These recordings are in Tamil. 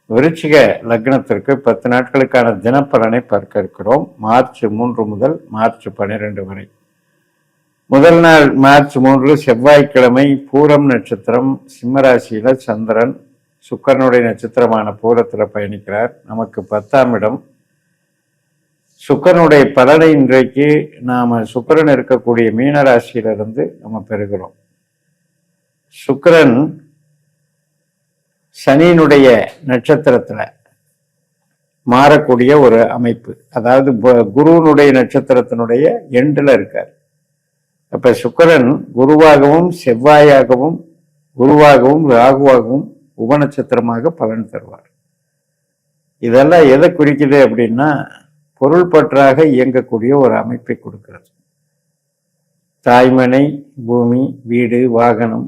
விருச்சிக லக்னத்திற்கு 10 நாட்களுக்கான தினப்பலனை பார்க்க இருக்கிறோம். மார்ச் 3 முதல் மார்ச் 12 வரை. முதல் நாள் மார்ச் 3 செவ்வாய்க்கிழமை, பூரம் நட்சத்திரம், சிம்மராசியில சந்திரன் சுக்கிரனுடைய நட்சத்திரமான பூரத்தில் பயணிக்கிறார். நமக்கு 10ஆம் இடம். சுக்கிரனுடைய பலனை இன்றைக்கு நாம சுக்கிரன் இருக்கக்கூடிய மீனராசியிலிருந்து நம்ம பெறுகிறோம். சுக்கிரன் சனியினுடைய நட்சத்திரத்துல மாறக்கூடிய ஒரு அமைப்பு, அதாவது குருவனுடைய நட்சத்திரத்தினுடைய எண்டுல இருக்கார். அப்ப சுக்கிரன் குருவாகவும் செவ்வாயாகவும் குருவாகவும் ராகுவாகவும் உபநட்சத்திரமாக பலன் தருவார். இதெல்லாம் எதை குறிக்குது அப்படின்னா, பொருள் பற்றாக இயங்கக்கூடிய ஒரு அமைப்பை கொடுக்கிறது. தாய்மனை, பூமி, வீடு, வாகனம்,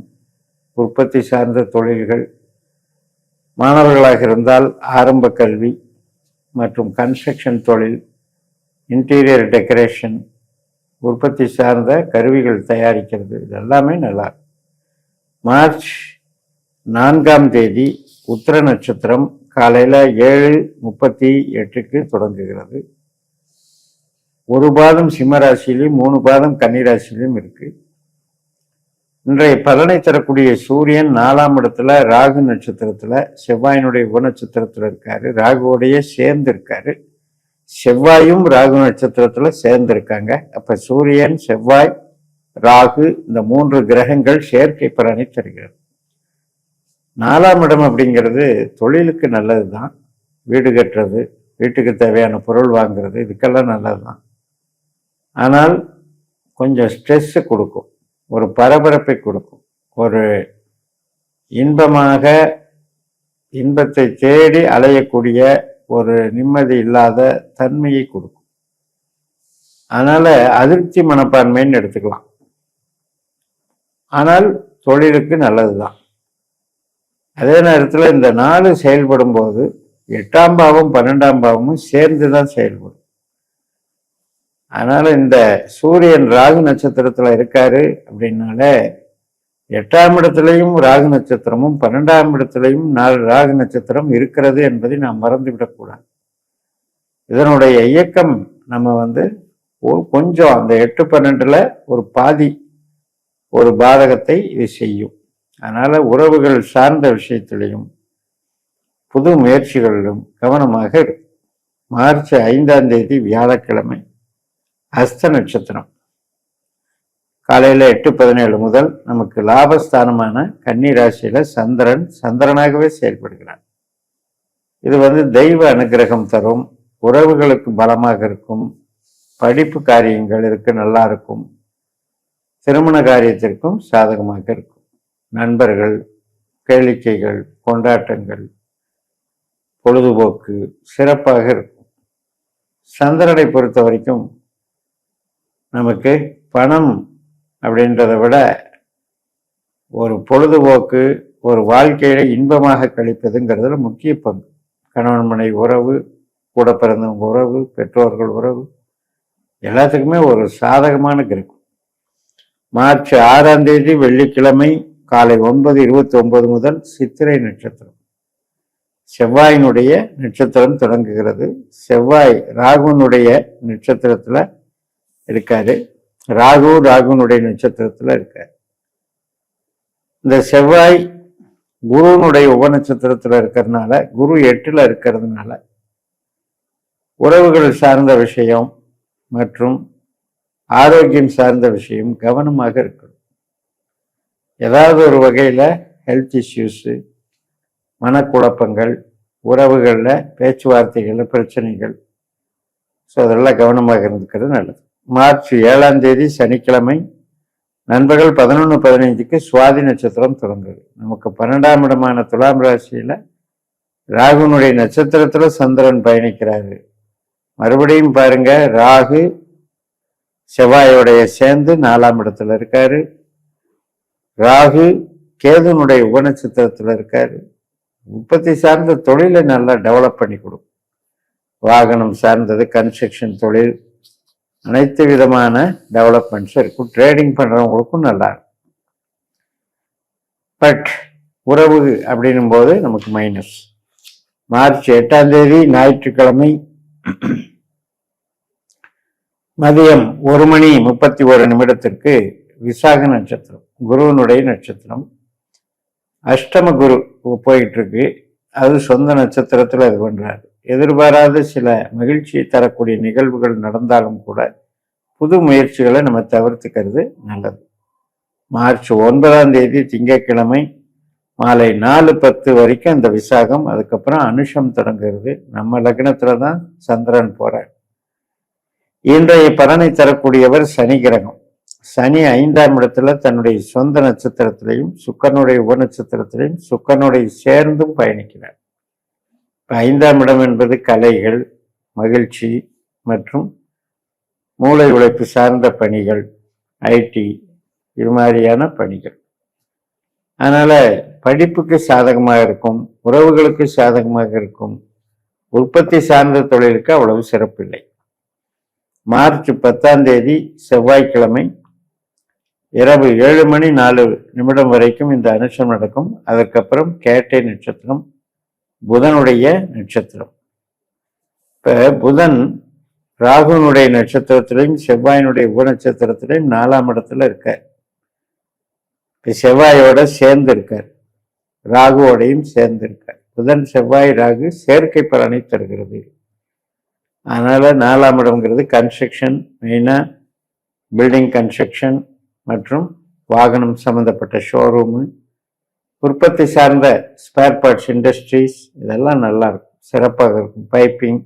உற்பத்தி சார்ந்த தொழில்கள், மாணவர்களாக இருந்தால் ஆரம்ப கல்வி மற்றும் கன்ஸ்ட்ரக்ஷன் தொழில், இன்டீரியர் டெக்கரேஷன், உற்பத்தி சார்ந்த கருவிகள் தயாரிக்கிறது, இதெல்லாமே நல்லா. மார்ச் 4ஆம் தேதி உத்திர நட்சத்திரம் காலையில 7:38 தொடங்குகிறது. ஒரு பாதம் சிம்மராசியிலும் 3 பாதம் கன்னிராசியிலும் இருக்கு. இன்றைய பலனை தரக்கூடிய சூரியன் 4ஆம் இடத்துல ராகு நட்சத்திரத்துல செவ்வாயினுடைய உபநட்சத்திரத்துல இருக்காரு. ராகுவோடைய சேர்ந்து இருக்காரு. செவ்வாயும் ராகு நட்சத்திரத்துல சேர்ந்து இருக்காங்க. அப்ப சூரியன், செவ்வாய், ராகு இந்த 3 கிரகங்கள் சேர்க்கை பலனை தருகிறது. 4ஆம் இடம் அப்படிங்கிறது தொழிலுக்கு நல்லதுதான். வீடு கட்டுறது, வீட்டுக்கு தேவையான பொருள் வாங்குறது, இதுக்கெல்லாம் நல்லதுதான். ஆனால் கொஞ்சம் ஸ்ட்ரெஸ் கொடுக்கும், ஒரு பரபரப்பை கொடுக்கும், ஒரு இன்பத்தை தேடி அலையக்கூடிய ஒரு நிம்மதி இல்லாத தன்மையை கொடுக்கும். அதனால அதிருப்தி மனப்பான்மைன்னு எடுத்துக்கலாம். ஆனால் தொழிலுக்கு நல்லதுதான். அதே நேரத்தில் இந்த 4 செயல்படும் போது 8ஆம் பாவம் 12ஆம் பாவமும் சேர்ந்துதான் செயல்படும். அதனால இந்த சூரியன் ராகு நட்சத்திரத்துல இருக்காரு அப்படின்னால 8ஆம் இடத்திலையும் ராகு நட்சத்திரமும் 12ஆம் இடத்திலையும் ராகு நட்சத்திரம் இருக்கிறது என்பதை நாம் மறந்துவிடக்கூடாது. இதனுடைய இயக்கம் நம்ம கொஞ்சம் அந்த 8-12ல ஒரு பாதி ஒரு பாதகத்தை இது செய்யும். அதனால உறவுகள் சார்ந்த விஷயத்திலையும் புது முயற்சிகளிலும் கவனமாக இருக்கும். மார்ச் 5ஆம் தேதி வியாழக்கிழமை அஸ்த நட்சத்திரம் காலையில 8:17 முதல் நமக்கு லாபஸ்தானமான கன்னி ராசியில சந்திரனாகவே செயல்படுகிறார். இது தெய்வ அனுகிரகம் தரும், உறவுகளுக்கு பலமாக இருக்கும், படிப்பு காரியங்கள் இருக்கு நல்லா இருக்கும், திருமண காரியத்திற்கும் சாதகமாக இருக்கும். நண்பர்கள், கேளிக்கைகள், கொண்டாட்டங்கள், பொழுதுபோக்கு சிறப்பாக இருக்கும். சந்திரனை பொறுத்த வரைக்கும் நமக்கு பணம் அப்படின்றத விட ஒரு பொழுதுபோக்கு, ஒரு வாழ்க்கையில இன்பமாக கழிப்பதுங்கிறதுல முக்கிய பங்கு. கணவன் மனைவி உறவு, கூட பிறந்தவங்க உறவு, பெற்றோர்கள் உறவு, எல்லாத்துக்குமே ஒரு சாதகமான கிரகம். மார்ச் 6ஆம் தேதி வெள்ளிக்கிழமை காலை 9:29 முதல் சித்திரை நட்சத்திரம் செவ்வாயினுடைய நட்சத்திரம் தொடங்குகிறது. செவ்வாய் ராகுனுடைய நட்சத்திரத்துல இருக்காரு. ராகுனுடைய நட்சத்திரத்துல இருக்காரு. இந்த செவ்வாய் குருனுடைய உபநட்சத்திரத்துல இருக்கிறதுனால, குரு 8ல இருக்கிறதுனால உறவுகள் சார்ந்த விஷயம் மற்றும் ஆரோக்கியம் சார்ந்த விஷயம் கவனமாக இருக்கணும். ஏதாவது ஒரு வகையில ஹெல்த் இஷ்யூஸு, மனக்குழப்பங்கள், உறவுகளில் பேச்சுவார்த்தைகள்ல பிரச்சனைகள், ஸோ அதெல்லாம் கவனமாக இருந்துக்கிறது நல்லது. மார்ச் 7ஆம் தேதி சனிக்கிழமை நண்பர்கள் 11:15 சுவாதி நட்சத்திரம் தொடங்குது. நமக்கு 12ஆம் இடமான துலாம் ராசியில ராகுனுடைய நட்சத்திரத்துல சந்திரன் பயணிக்கிறாரு. மறுபடியும் பாருங்க, ராகு செவ்வாயோடைய சேர்ந்து 4ஆம் இடத்துல இருக்காரு. ராகு கேதுனுடைய உபநட்சத்திரத்துல இருக்காரு. உற்பத்தி சார்ந்த தொழிலை நல்லா டெவலப் பண்ணி கொடுக்கும். வாகனம் சார்ந்தது, கன்ஸ்ட்ரக்ஷன் தொழில், அனைத்து விதமான டெவலப்மெண்ட்ஸும் இருக்கும். ட்ரேடிங் பண்றவங்களுக்கும் நல்லா இருக்கும். பட் உறவு அப்படின்னும் போது நமக்கு மைனஸ். மார்ச் 8ஆம் தேதி ஞாயிற்றுக்கிழமை மதியம் 1:31 விசாக நட்சத்திரம், குருவனுடைய நட்சத்திரம். அஷ்டம குரு போயிட்டு இருக்கு. அது சொந்த நட்சத்திரத்தில் இது பண்றாரு. எதிர்பாராத சில மகிழ்ச்சியை தரக்கூடிய நிகழ்வுகள் நடந்தாலும் கூட புது முயற்சிகளை நம்ம தவிர்த்துக்கிறது நல்லது. மார்ச் 9ஆம் தேதி திங்கட்கிழமை மாலை 4:10 வரைக்கும் இந்த விசாகம். அதுக்கப்புறம் அனுஷம் தொடங்குகிறது. நம்ம லக்னத்துல தான் சந்திரன் போறார். இன்றைய பலனை தரக்கூடியவர் சனி கிரகம். சனி 5ஆம் இடத்துல தன்னுடைய சொந்த நட்சத்திரத்திலையும் சுக்கரனுடைய உபநட்சத்திரத்திலையும் சுக்கரனுடைய சேர்ந்தும் பயணிக்கிறார். 5ஆம் இடம் என்பது கலைகள், மகிழ்ச்சி மற்றும் மூளை உழைப்பு சார்ந்த பணிகள், ஐடி, இது மாதிரியான பணிகள். அதனால படிப்புக்கு சாதகமாக இருக்கும், உறவுகளுக்கு சாதகமாக இருக்கும். உற்பத்தி சார்ந்த தொழிலுக்கு அவ்வளவு சிறப்பில்லை. மார்ச் 10ஆம் தேதி செவ்வாய்க்கிழமை இரவு 7:04 வரைக்கும் இந்த அனுஷம் நடக்கும். அதற்கப்புறம் கேட்டை நட்சத்திரம், புதனுடைய நட்சத்திரம். இப்ப புதன் ராகுனுடைய நட்சத்திரத்திலையும் செவ்வாயினுடைய உபநட்சத்திரத்திலையும் 4ஆம் இடத்துல இருக்கார். இப்ப செவ்வாயோட சேர்ந்து இருக்கார், ராகுவோடையும் சேர்ந்து இருக்கார். புதன் செவ்வாய் ராகு சேர்க்கை பலனை தருகிறது. அதனால 4ஆம் இடம்ங்கிறது கன்ஸ்ட்ரக்ஷன், மெயினா பில்டிங் கன்ஸ்ட்ரக்ஷன் மற்றும் வாகனம் சம்பந்தப்பட்ட ஷோரூமு, உற்பத்தி சார்ந்த ஸ்பேர் பார்ட்ஸ் இண்டஸ்ட்ரீஸ், இதெல்லாம் நல்லா இருக்கும், சிறப்பாக இருக்கும். Piping,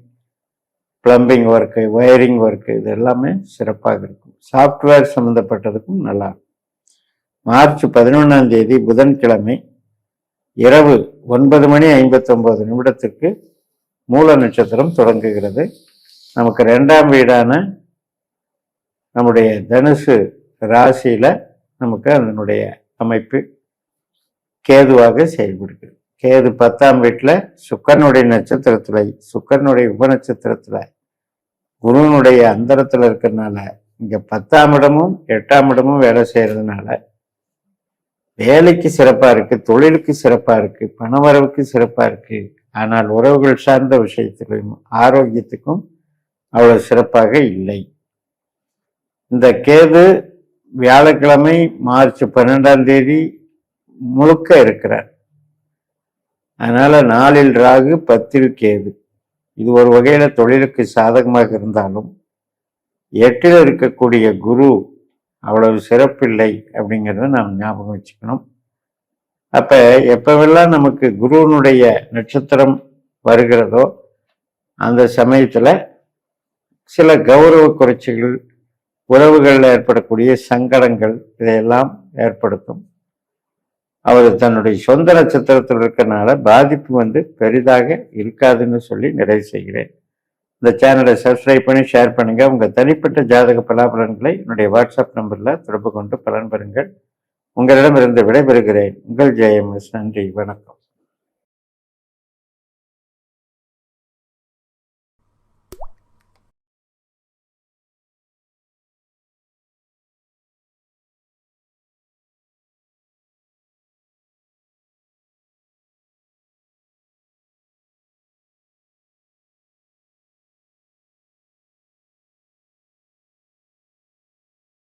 plumbing work, wiring work, இது எல்லாமே சிறப்பாக இருக்கும். சாஃப்ட்வேர் சம்பந்தப்பட்டதுக்கும் நல்லா இருக்கும். மார்ச் 11ஆம் தேதி புதன்கிழமை இரவு 9:59 மூல நட்சத்திரம் தொடங்குகிறது. நமக்கு 2ஆம் வீடான நம்முடைய தனுசு ராசியில நமக்கு அதனுடைய அமைப்பு கேதுவாக செயல்படுகிறது. கேது 10ஆம் வீட்டில் சுக்கரனுடைய நட்சத்திரத்துல, சுக்கரனுடைய உபநட்சத்திரத்துல, குருவனுடைய அந்தரத்துல இருக்கிறதுனால இங்க 10ஆம் இடமும் 8ஆம் இடமும் வேலை செய்யறதுனால வேலைக்கு சிறப்பா இருக்கு, தொழிலுக்கு சிறப்பா இருக்கு, பணவரவுக்கு சிறப்பா இருக்கு. ஆனால் உறவுகள் சார்ந்த விஷயத்திலும் ஆரோக்கியத்துக்கும் அவ்வளவு சிறப்பாக இல்லை. இந்த கேது வியாழக்கிழமை மார்ச் 12ஆம் தேதி முழுக்க இருக்கிறார். அதனால 4இல் ராகு 10இல் கேது. இது ஒரு வகையில தொழிலுக்கு சாதகமாக இருந்தாலும் 8இல் இருக்கக்கூடிய குரு அவ்வளவு சிறப்பில்லை அப்படிங்கிறத நாம் ஞாபகம் வச்சுக்கணும். அப்ப எப்பவெல்லாம் நமக்கு குருவனுடைய நட்சத்திரம் வருகிறதோ அந்த சமயத்துல சில கௌரவ குறைச்சிகள், உறவுகளில் ஏற்படக்கூடிய சங்கடங்கள், இதையெல்லாம் ஏற்படுத்தும். அவர் தன்னுடைய சொந்த நட்சத்திரத்தில் இருக்கிறனால பாதிப்பு பெரிதாக இருக்காதுன்னு சொல்லி நிறைவு செய்கிறேன். இந்த சேனலை சப்ஸ்கிரைப் பண்ணி ஷேர் பண்ணுங்க. உங்க தனிப்பட்ட ஜாதக பலாபலன்களை என்னுடைய வாட்ஸ்அப் நம்பர்ல தொடர்பு கொண்டு பலன் பெறுங்கள். உங்களிடமிருந்து விடைபெறுகிறேன். உங்கள் ஜெயம்எஸ். நன்றி, வணக்கம்.